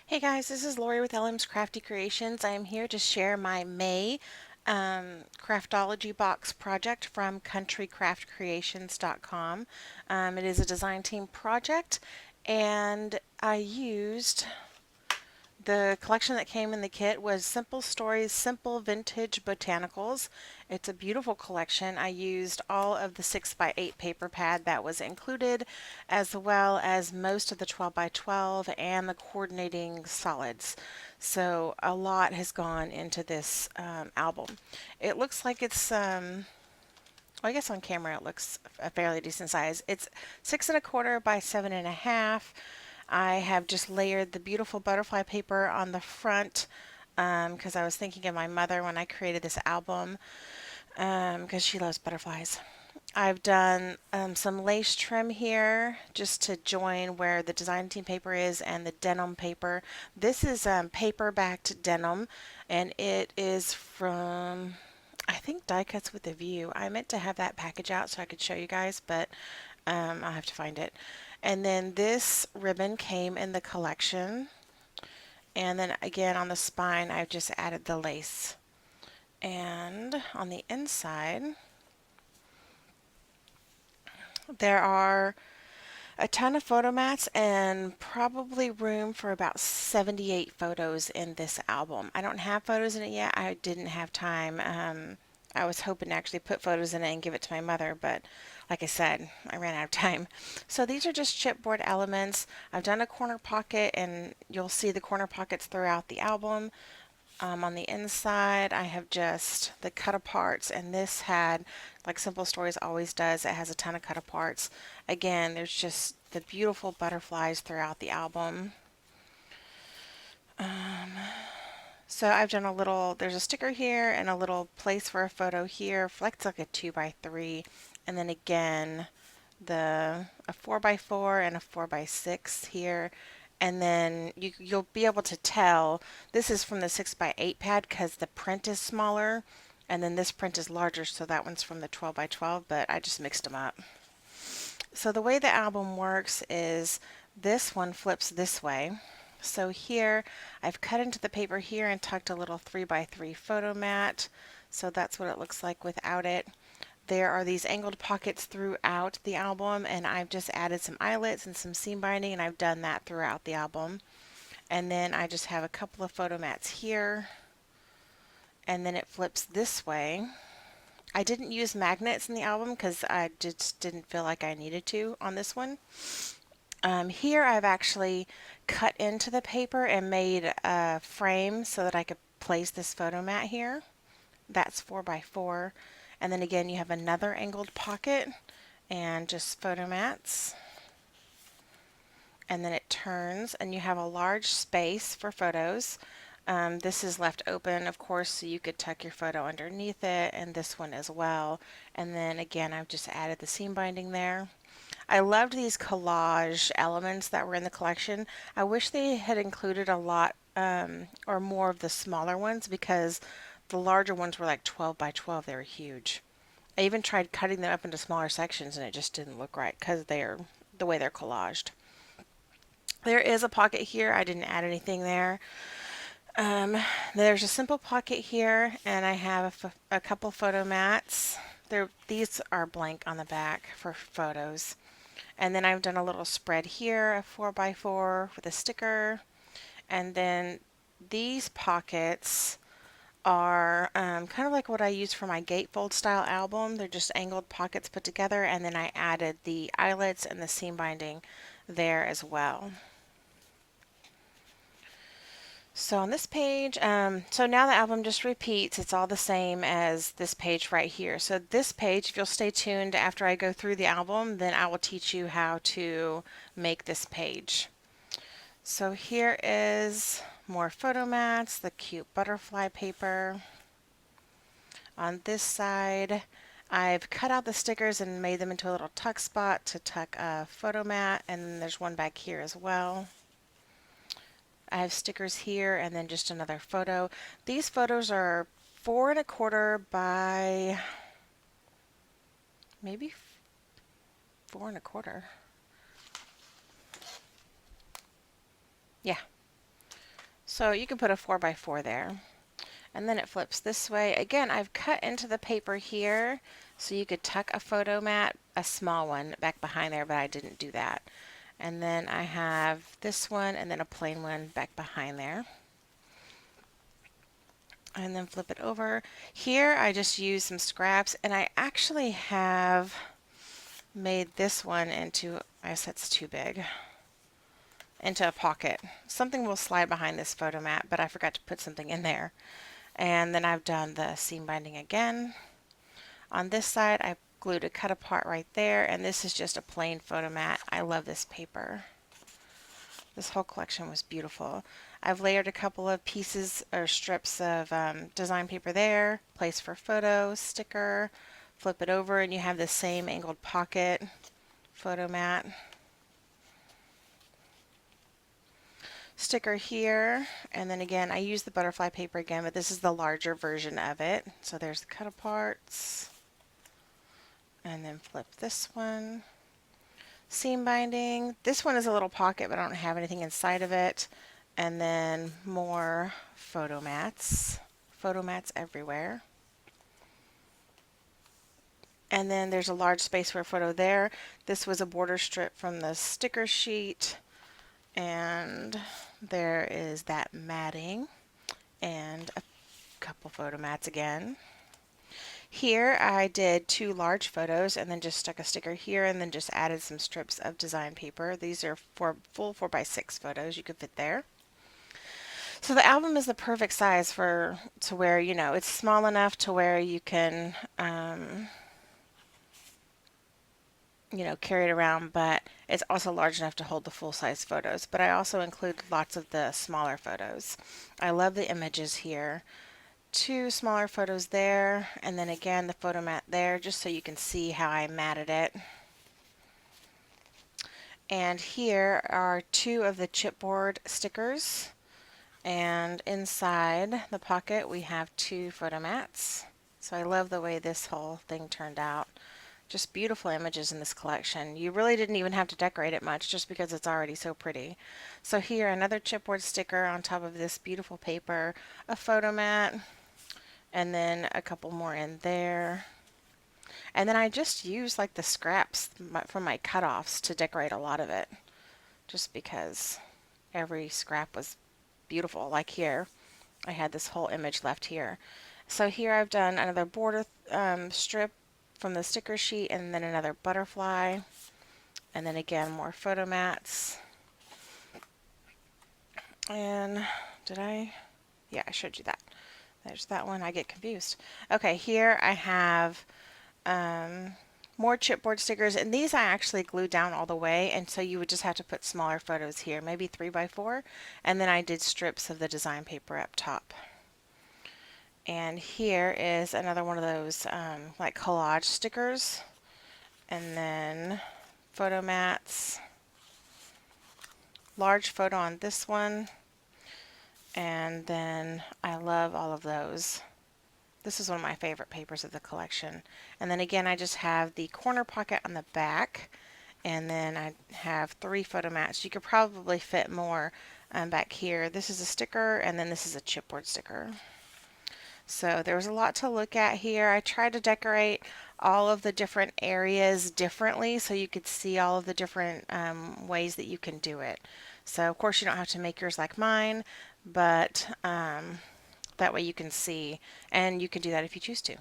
Hey guys, this is Lori with LM's Crafty Creations. I am here to share my May Craftology box project from countrycraftcreations.com. It is a design team project, and I used the collection that came in the kit was Simple Stories, Simple Vintage Botanicals. It's a beautiful collection. I used all of the 6 by 8 paper pad that was included, as well as most of the 12 by 12 and the coordinating solids. So a lot has gone into this album. It looks like it's well, I guess on camera it looks a fairly decent size. It's 6 1/4 by 7 1/2. I have just layered the beautiful butterfly paper on the front because I was thinking of my mother when I created this album because she loves butterflies. I've done some lace trim here just to join where the design team paper is and the denim paper. This is paper backed denim, and it is from I think Die Cuts with a View. I meant to have that package out so I could show you guys, but I'll have to find it. And then this ribbon came in the collection. And then again on the spine, I've just added the lace. And on the inside, there are a ton of photo mats and probably room for about 78 photos in this album. I don't have photos in it yet. I didn't have time. I was hoping to actually put photos in it and give it to my mother, but like I said, I ran out of time. So these are just chipboard elements. I've done a corner pocket, and you'll see the corner pockets throughout the album. On the inside, I have just the cut aparts, and this had, like Simple Stories always does, it has a ton of cut aparts. Again, there's just the beautiful butterflies throughout the album. So I've done a little, there's a sticker here and a little place for a photo here, it's like a 2 by 3, and then again a 4 by 4 and a 4 by 6 here. And then you'll be able to tell this is from the 6 by 8 pad because the print is smaller, and then this print is larger, so that one's from the 12 by 12, but I just mixed them up. So the way the album works is this one flips this way. So here I've cut into the paper here and tucked a little 3 by 3 photo mat. So that's what it looks like without it. There are these angled pockets throughout the album, and I've just added some eyelets and some seam binding, and I've done that throughout the album. And then I just have a couple of photo mats here, and then it flips this way. I didn't use magnets in the album because I just didn't feel like I needed to on this one. Here I've actually cut into the paper and made a frame so that I could place this photo mat here. That's 4 by 4. And then again, you have another angled pocket and just photo mats. And then it turns, and you have a large space for photos. This is left open, of course, so you could tuck your photo underneath it, and this one as well. And then again, I've just added the seam binding there. I loved these collage elements that were in the collection. I wish they had included a lot or more of the smaller ones because the larger ones were like 12 by 12. They were huge. I even tried cutting them up into smaller sections and it just didn't look right because they're the way they're collaged. There is a pocket here. I didn't add anything there. There's a simple pocket here, and I have a couple photo mats. These are blank on the back for photos. And then I've done a little spread here, a 4 by 4 with a sticker. And then these pockets are kind of like what I use for my gatefold style album. They're just angled pockets put together, and then I added the eyelets and the seam binding there as well. So on this page, so now the album just repeats. It's all the same as this page right here. So this page, if you'll stay tuned after I go through the album, then I will teach you how to make this page. So here is more photo mats, the cute butterfly paper. On this side, I've cut out the stickers and made them into a little tuck spot to tuck a photo mat, and then there's one back here as well. I have stickers here and then just another photo. These photos are 4 1/4 by maybe 4 1/4. Yeah. So you can put a 4x4 there. And then it flips this way. Again, I've cut into the paper here so you could tuck a photo mat, a small one, back behind there, but I didn't do that. And then I have this one and then a plain one back behind there. And then flip it over. Here I just used some scraps, and I actually have made this one into, I guess that's too big, into a pocket. Something will slide behind this photo mat, but I forgot to put something in there. And then I've done the seam binding again. On this side, I glued a cut apart right there, and this is just a plain photo mat. I love this paper. This whole collection was beautiful. I've layered a couple of pieces or strips of design paper there, place for photos, sticker, flip it over, and you have the same angled pocket photo mat. Sticker here, and then again I use the butterfly paper again, but this is the larger version of it. So there's the cut aparts, and then flip this one. Seam binding. This one is a little pocket, but I don't have anything inside of it. And then more photo mats everywhere. And then there's a large space for a photo there. This was a border strip from the sticker sheet. And there is that matting and a couple photo mats again. Here I did 2 large photos and then just stuck a sticker here and then just added some strips of design paper. These are full 4x6 photos you could fit there. So the album is the perfect size to where, you know, it's small enough to where you can you know, carry it around, but it's also large enough to hold the full-size photos. But I also include lots of the smaller photos. I love the images here. 2 smaller photos there, and then again the photo mat there, just so you can see how I matted it. And here are 2 of the chipboard stickers, and inside the pocket we have 2 photo mats. So I love the way this whole thing turned out. Just beautiful images in this collection. You really didn't even have to decorate it much just because it's already so pretty. So here, another chipboard sticker on top of this beautiful paper, a photo mat, and then a couple more in there. And then I just used like the scraps from my cut-offs to decorate a lot of it, just because every scrap was beautiful. Like here, I had this whole image left here. So here I've done another border strip from the sticker sheet, and then another butterfly, and then again more photo mats. And yeah, I showed you that. There's that one. I get confused. Okay, here I have more chipboard stickers, and these I actually glued down all the way, and so you would just have to put smaller photos here, maybe 3x4, and then I did strips of the design paper up top. And here is another one of those like collage stickers, and then photo mats, large photo on this one, and then I love all of those. This is one of my favorite papers of the collection. And then again I just have the corner pocket on the back, and then I have 3 photo mats. You could probably fit more back here. This is a sticker, and then this is a chipboard sticker. So there was a lot to look at here. I tried to decorate all of the different areas differently so you could see all of the different ways that you can do it. So of course you don't have to make yours like mine, but that way you can see, and you can do that if you choose to.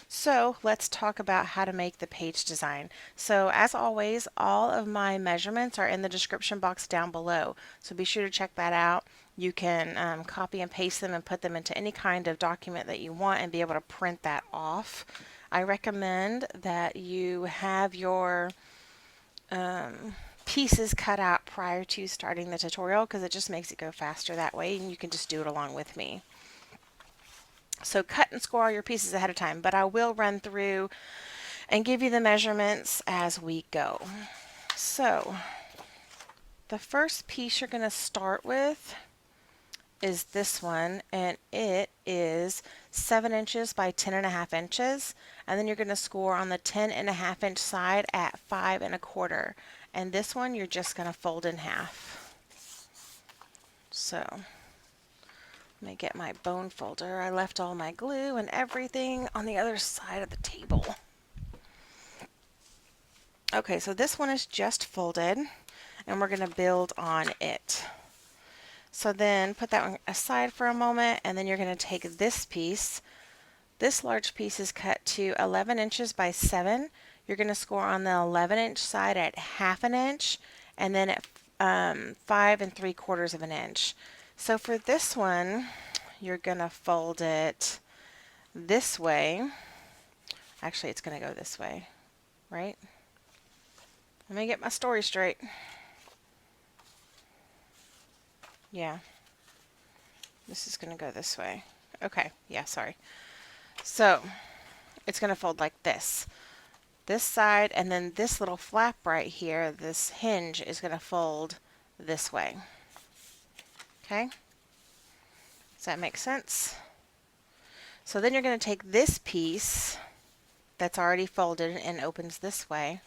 So let's talk about how to make the page design. So as always, all of my measurements are in the description box down below. So be sure to check that out. You can copy and paste them and put them into any kind of document that you want and be able to print that off. I recommend that you have your pieces cut out prior to starting the tutorial, because it just makes it go faster that way, and you can just do it along with me. So cut and score all your pieces ahead of time, but I will run through and give you the measurements as we go. So the first piece you're going to start with is this one, and it is 7 inches by 10.5 inches, and then you're going to score on the 10.5 inch side at 5 1/4, and this one you're just going to fold in half. So Let me get my bone folder. I left all my glue and everything on the other side of the table. Okay, so this one is just folded, and we're going to build on it. So then put that one aside for a moment, and then you're going to take this piece. This large piece is cut to 11 inches by 7. You're going to score on the 11-inch side at 1/2 inch, and then at 5 3/4 of an inch. So for this one, you're going to fold it this way. Actually, it's going to go this way, right? Let me get my story straight. Yeah. This is going to go this way. Okay. Yeah, sorry. So it's going to fold like this. This side, and then this little flap right here, this hinge, is going to fold this way. Okay? Does that make sense? So then you're going to take this piece that's already folded and opens this way.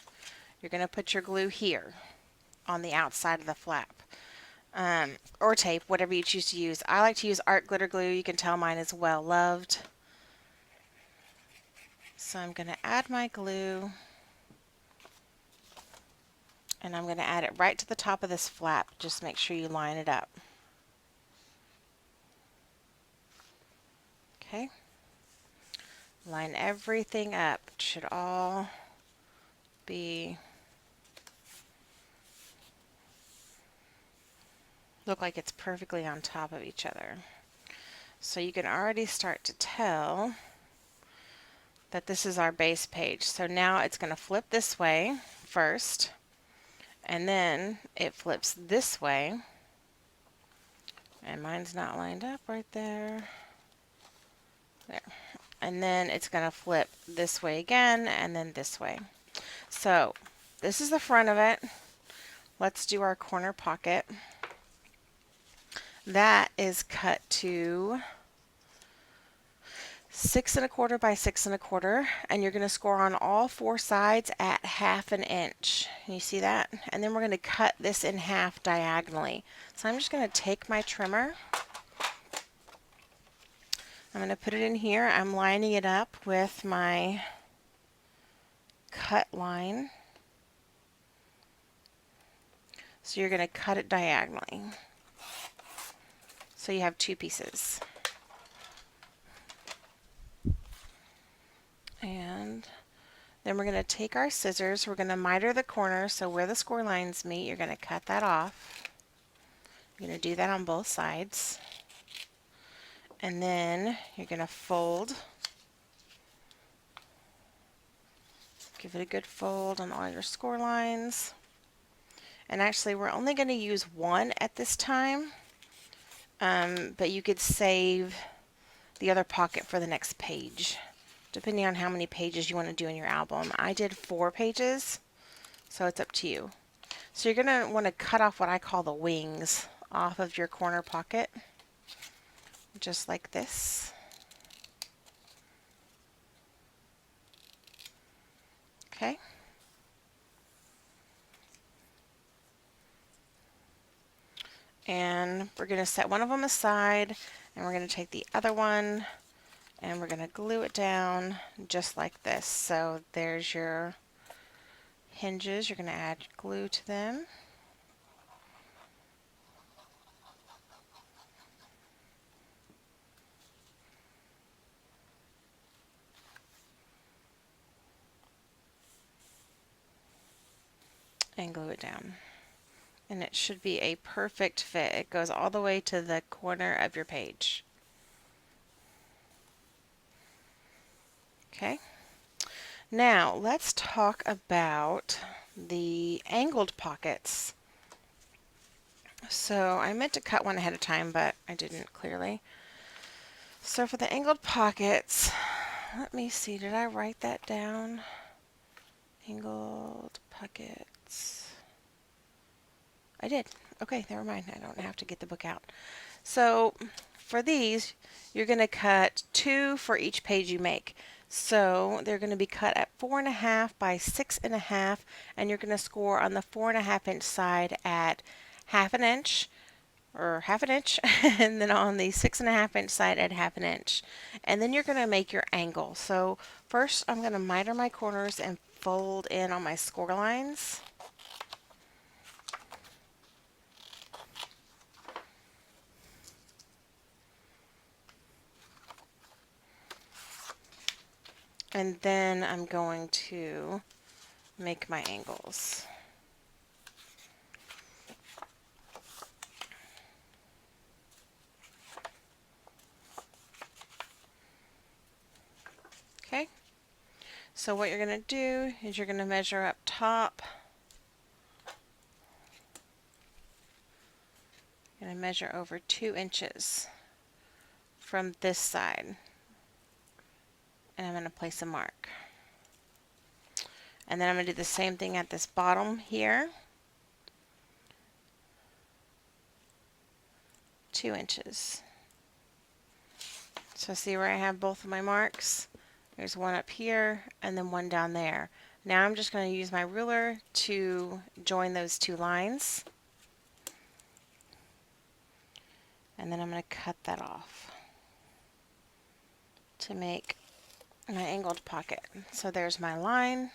You're going to put your glue here on the outside of the flap. Or tape, whatever you choose to use. I like to use art glitter glue. You can tell mine is well loved. So I'm going to add my glue, and I'm going to add it right to the top of this flap. Just make sure you line it up. Okay. Line everything up. It should all be look like it's perfectly on top of each other. So you can already start to tell that this is our base page. So now it's going to flip this way first, and then it flips this way, and mine's not lined up right there. There. And then it's going to flip this way again, and then this way. So this is the front of it. Let's do our corner pocket. That is cut to 6 1/4 by 6 1/4, and you're going to score on all 4 sides at 1/2 inch. You see that? And then we're going to cut this in half diagonally. So I'm just going to take my trimmer. I'm going to put it in here. I'm lining it up with my cut line. So you're going to cut it diagonally. So you have 2 pieces. And then we're going to take our scissors. We're going to miter the corner, so where the score lines meet, you're going to cut that off. You're going to do that on both sides. And then you're going to fold. Give it a good fold on all your score lines. And actually, we're only going to use one at this time, but you could save the other pocket for the next page, depending on how many pages you want to do in your album. I did 4 pages, so it's up to you. So you're going to want to cut off what I call the wings off of your corner pocket, just like this. Okay. And we're going to set one of them aside, and we're going to take the other one, and we're going to glue it down just like this. So there's your hinges. You're going to add glue to them. And glue it down. And it should be a perfect fit. It goes all the way to the corner of your page. Okay. Now let's talk about the angled pockets. So I meant to cut one ahead of time, but I didn't clearly. So for the angled pockets, let me see, did I write that down? Angled pockets. I did. Okay, never mind. I don't have to get the book out. So for these, you're going to cut 2 for each page you make. So they're going to be cut at 4 1/2 by 6 1/2, and you're going to score on the 4 1/2 inch side at 1/2 inch, or half an inch, and then on the 6.5 inch side add half an inch. And then you're going to make your angle. So first I'm going to miter my corners and fold in on my score lines. And then I'm going to make my angles. Okay, so what you're going to do is you're going to measure up top. You're going to measure over 2 inches from this side. And I'm going to place a mark. And then I'm going to do the same thing at this bottom here. 2 inches. So see where I have both of my marks? There's one up here and then one down there. Now I'm just going to use my ruler to join those 2 lines. And then I'm going to cut that off to make my angled pocket. So there's my line,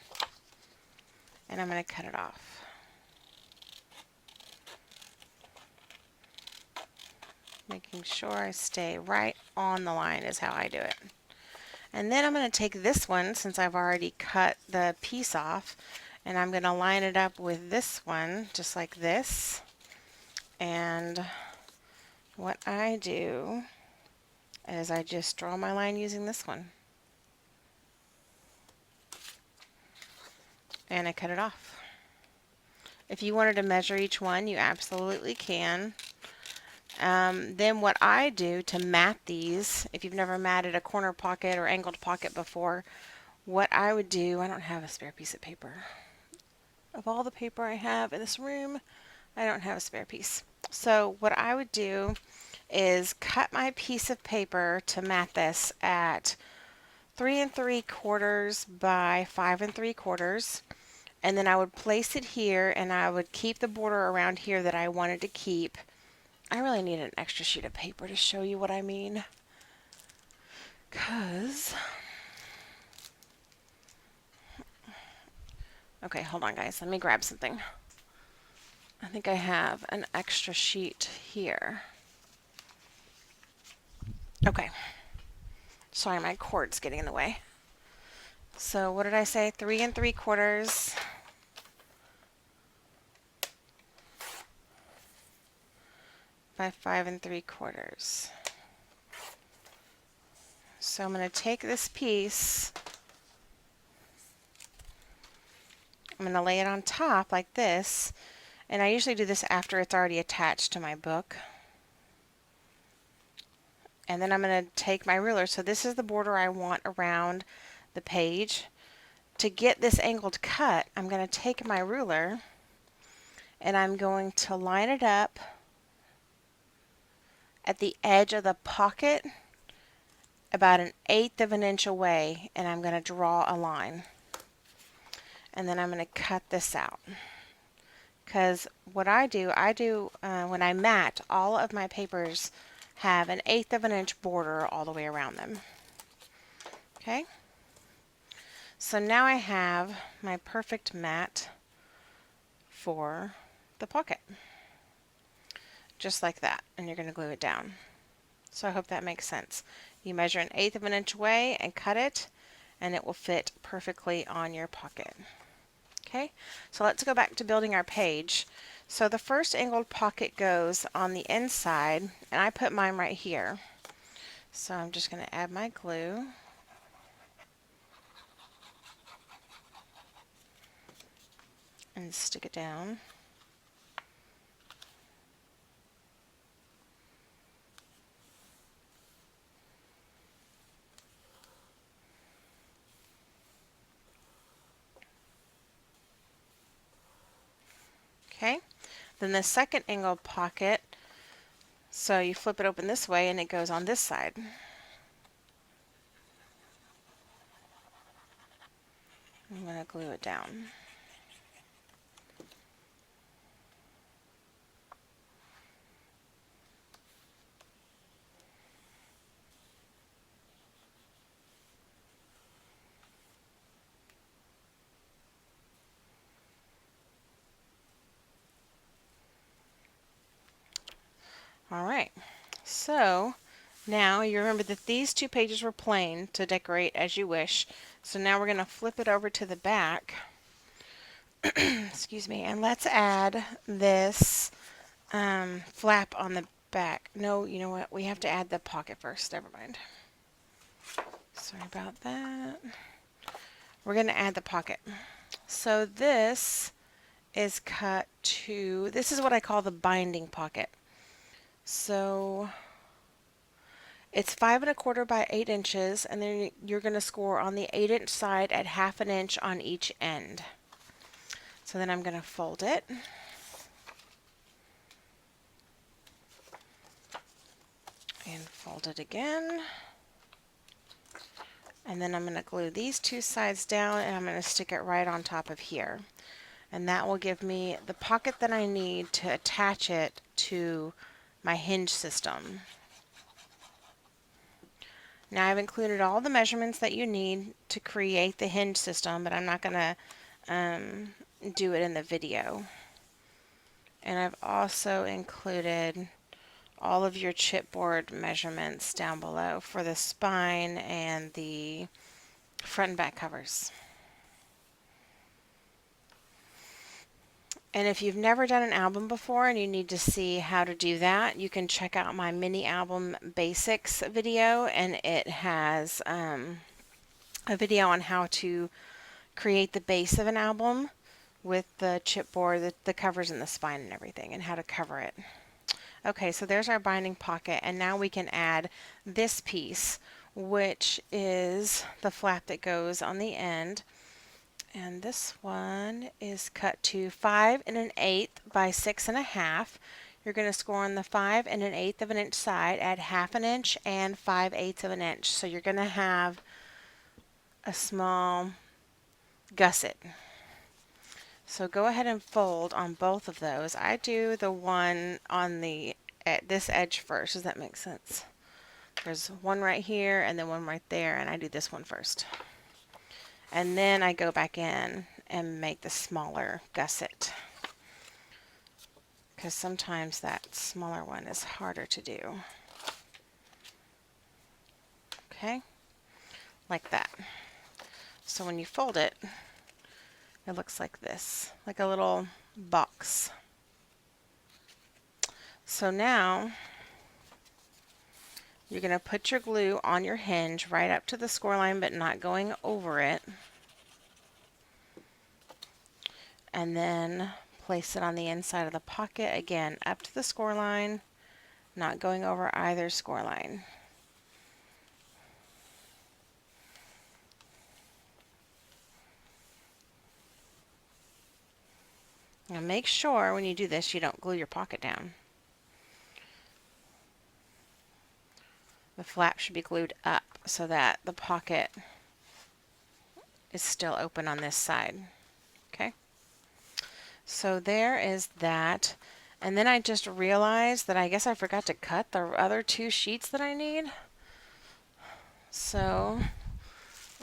and I'm going to cut it off. Making sure I stay right on the line is how I do it. And then I'm going to take this one, since I've already cut the piece off, and I'm going to line it up with this one, just like this. And what I do is I just draw my line using this one. And I cut it off. If you wanted to measure each one, you absolutely can. Then what I do to mat these, if you've never matted a corner pocket or angled pocket before, what I would do, I don't have a spare piece of paper. Of all the paper I have in this room, I don't have a spare piece. So what I would do is cut my piece of paper to mat this at 3 3/4 by 5 3/4, and then I would place it here, and I would keep the border around here that I wanted to keep. I really need an extra sheet of paper to show you what I mean, okay, hold on guys, let me grab something. I think I have an extra sheet here. Okay, sorry, my cord's getting in the way. So what did I say? 3 3/4 by 5 3/4. So I'm going to take this piece, I'm going to lay it on top like this, and I usually do this after it's already attached to my book. And then I'm going to take my ruler, so this is the border I want around the page. To get this angled cut, I'm going to take my ruler and I'm going to line it up at the edge of the pocket about 1/8 of an inch away, and I'm going to draw a line. And then I'm going to cut this out. Because what I do when I mat, all of my papers have 1/8 of an inch border all the way around them. Okay? So now I have my perfect mat for the pocket. Just like that. And you're going to glue it down. So I hope that makes sense. You measure 1/8 of an inch away and cut it, and it will fit perfectly on your pocket. Okay, so let's go back to building our page. So the first angled pocket goes on the inside, and I put mine right here. So I'm just going to add my glue. And stick it down. Okay, then the second angled pocket, so you flip it open this way and it goes on this side. I'm going to glue it down. All right, so now you remember that these two pages were plain to decorate as you wish. So now we're going to flip it over to the back. Excuse me, and let's add this flap on the back. No, you know what? We have to add the pocket first. Never mind. Sorry about that. We're going to add the pocket. So this is cut to, this is what I call the binding pocket. So it's 5 1/4 by 8 inches, and then you're going to score on the 8-inch side at 1/2 inch on each end. So then I'm going to fold it. And fold it again. And then I'm going to glue these two sides down, and I'm going to stick it right on top of here. And that will give me the pocket that I need to attach it to my hinge system. Now I've included all the measurements that you need to create the hinge system, but I'm not going to do it in the video. And I've also included all of your chipboard measurements down below for the spine and the front and back covers. And if you've never done an album before and you need to see how to do that, you can check out my mini album basics video, and it has a video on how to create the base of an album with the chipboard, the covers and the spine and everything, and how to cover it. Okay, so there's our binding pocket, and now we can add this piece, which is the flap that goes on the end. And this one is cut to 5 1/8 by 6 1/2. You're going to score on the 5 1/8 of an inch side at 1/2 inch and 5/8 of an inch. So you're going to have a small gusset. So go ahead and fold on both of those. I do the one on the at this edge first. Does that make sense? There's one right here and then one right there, and I do this one first. And then I go back in and make the smaller gusset, because sometimes that smaller one is harder to do. Okay, like that. So when you fold it, it looks like this, like a little box. So now you're going to put your glue on your hinge right up to the score line, but not going over it. And then place it on the inside of the pocket, again up to the score line, not going over either score line. Now make sure when you do this you don't glue your pocket down. The flap should be glued up so that the pocket is still open on this side. Okay, so there is that. And then I just realized that I guess I forgot to cut the other two sheets that I need. So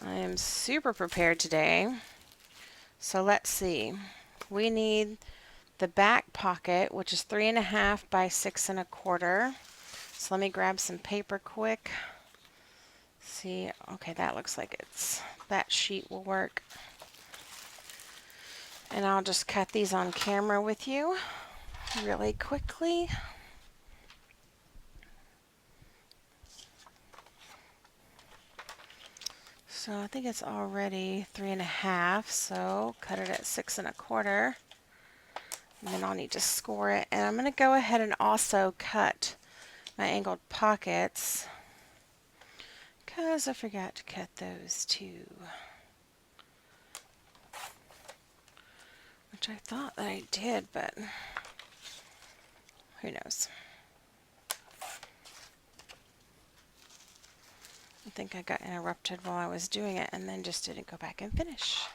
I am super prepared today. So let's see. We need the back pocket, which is 3 1/2 by 6 1/4. So let me grab some paper quick. See, okay, that looks like that sheet will work. And I'll just cut these on camera with you really quickly. So I think it's already 3 1/2, so cut it at 6 1/4. And then I'll need to score it. And I'm going to go ahead and also cut my angled pockets, because I forgot to cut those too, which I thought that I did, but who knows. I think I got interrupted while I was doing it and then just didn't go back and finish.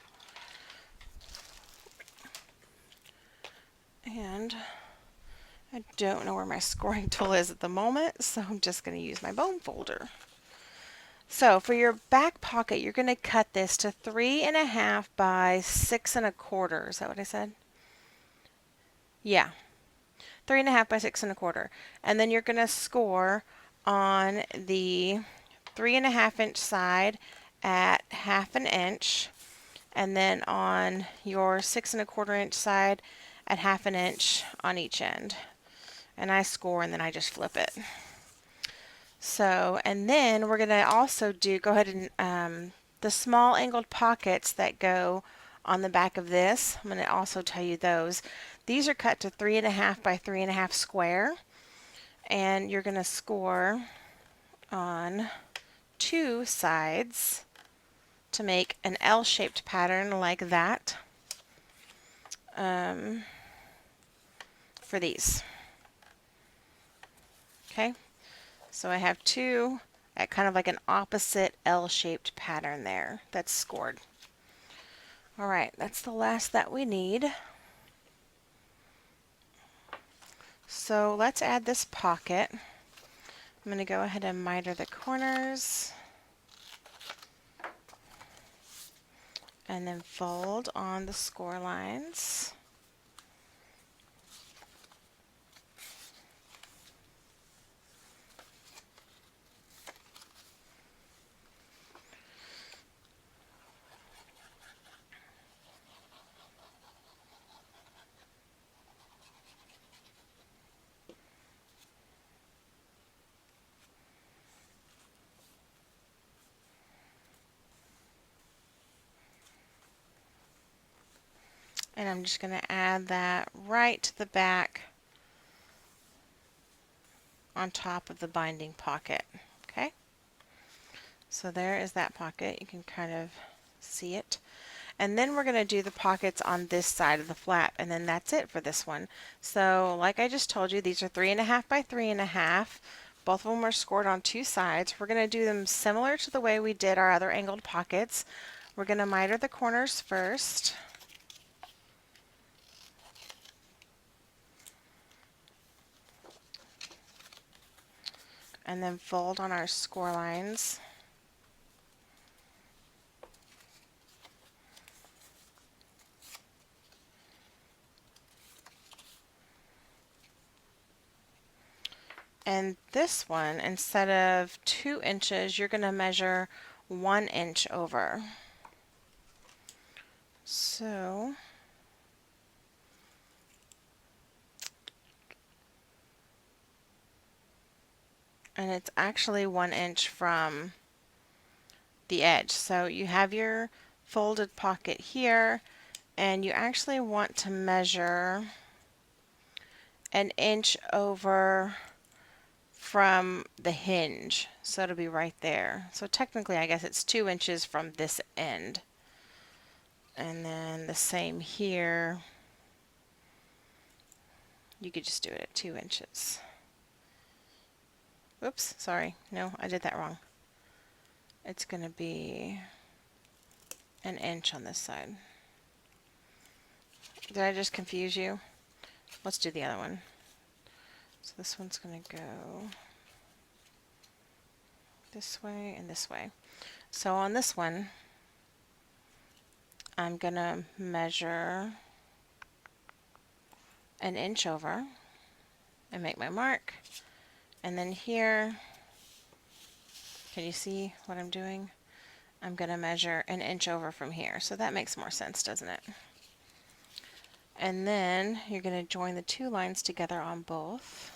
And I don't know where my scoring tool is at the moment, so I'm just going to use my bone folder. So for your back pocket, you're going to cut this to 3 1/2 by 6 1/4. Is that what I said? Yeah. 3.5 by 6 1/4. And then you're going to score on the 3.5 inch side at 1/2 inch, and then on your 6 1/4 inch side at 1/2 inch on each end. And I score and then I just flip it. So, and then we're going to also go ahead and the small angled pockets that go on the back of this, I'm going to also tell you those. These are cut to 3.5 by 3.5 square, and you're going to score on 2 sides to make an L-shaped pattern like that for these. Okay, so I have 2 at kind of like an opposite L-shaped pattern there that's scored. All right, that's the last that we need. So let's add this pocket. I'm going to go ahead and miter the corners and then fold on the score lines. And I'm just going to add that right to the back on top of the binding pocket. Okay, so there is that pocket. You can kind of see it. And then we're going to do the pockets on this side of the flap, and then that's it for this one. So like I just told you, these are 3.5 by 3.5. Both of them are scored on 2 sides. We're going to do them similar to the way we did our other angled pockets. We're going to miter the corners first. And then fold on our score lines. And this one, instead of 2 inches, you're going to measure 1 inch over. So and it's actually 1 inch from the edge. So you have your folded pocket here, and you actually want to measure 1 inch over from the hinge. So it'll be right there. So technically, I guess it's 2 inches from this end. And then the same here. You could just do it at 2 inches. Oops, sorry. No, I did that wrong. It's going to be 1 inch on this side. Did I just confuse you? Let's do the other one. So this one's going to go this way and this way. So on this one, I'm going to measure 1 inch over and make my mark. And then here, can you see what I'm doing? I'm going to measure 1 inch over from here. So that makes more sense, doesn't it? And then you're going to join the 2 lines together on both.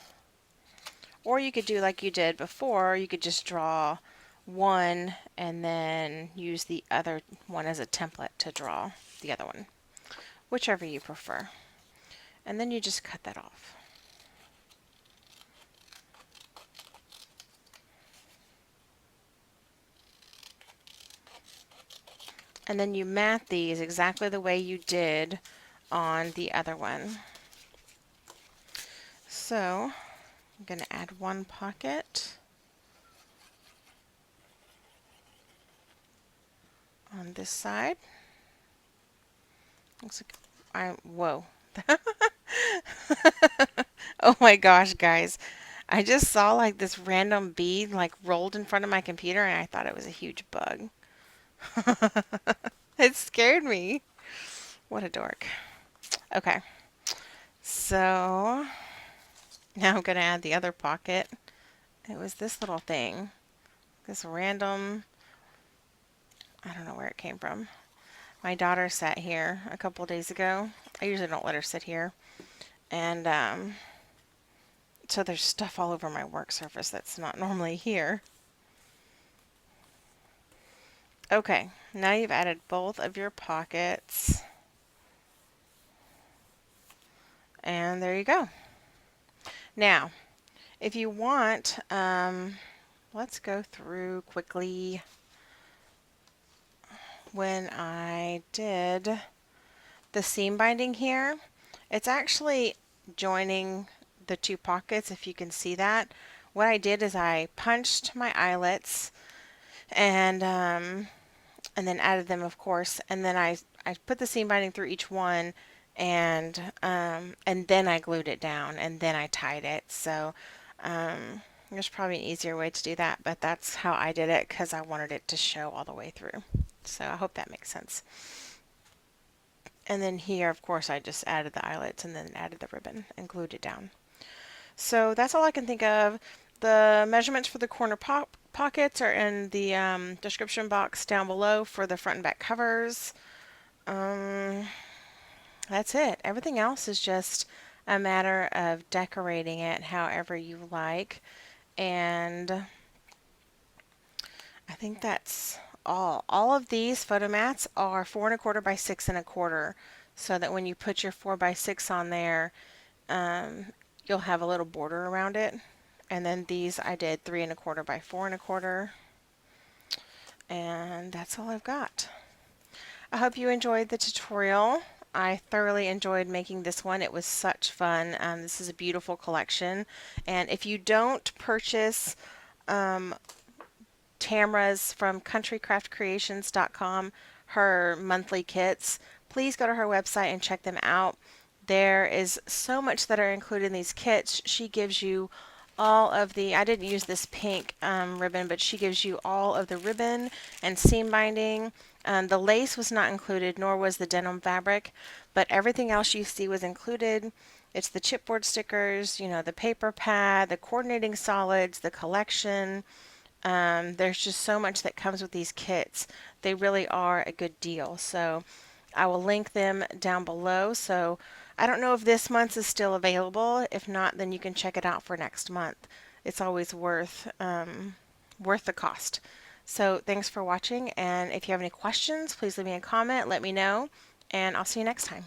Or you could do like you did before. You could just draw one and then use the other one as a template to draw the other one, whichever you prefer. And then you just cut that off. And then you mat these exactly the way you did on the other one. So I'm going to add one pocket on this side. Looks like whoa. Oh my gosh, guys. I just saw like this random bead like rolled in front of my computer, and I thought it was a huge bug. It scared me. What a dork. Okay. So Now I'm going to add the other pocket. It was this little thing, this random, I don't know where it came from. My daughter sat here a couple days ago. I usually don't let her sit here. And so there's stuff all over my work surface that's not normally here. Okay, now you've added both of your pockets. And there you go. Now, if you want, let's go through quickly when I did the seam binding here. It's actually joining the two pockets, if you can see that. What I did is I punched my eyelets and then added them, of course, and then I put the seam binding through each one, and then I glued it down, and then I tied it. So there's probably an easier way to do that, but that's how I did it because I wanted it to show all the way through. So I hope that makes sense. And then here, of course, I just added the eyelets and then added the ribbon and glued it down. So that's all I can think of. The measurements for the corner pockets are in the description box down below for the front and back covers. That's it. Everything else is just a matter of decorating it however you like. And I think that's all. All of these photo mats are 4¼ by 6¼ so that when you put your 4x6 on there, you'll have a little border around it. And then these I did 3¼ by 4¼ and that's all I've got. I hope you enjoyed the tutorial. I thoroughly enjoyed making this one. It was such fun. This is a beautiful collection, and if you don't purchase Tamra's from countrycraftcreations.com, her monthly kits, please go to her website and check them out. There is so much that are included in these kits. She gives you all of the, I didn't use this pink ribbon, but she gives you all of the ribbon and seam binding. The lace was not included, nor was the denim fabric, but everything else you see was included. It's the chipboard stickers, you know, the paper pad, the coordinating solids, the collection. There's just so much that comes with these kits. They really are a good deal. So I will link them down below. So I don't know if this month's is still available. If not, then you can check it out for next month. It's always worth the cost. So thanks for watching, and if you have any questions, please leave me a comment, let me know, and I'll see you next time.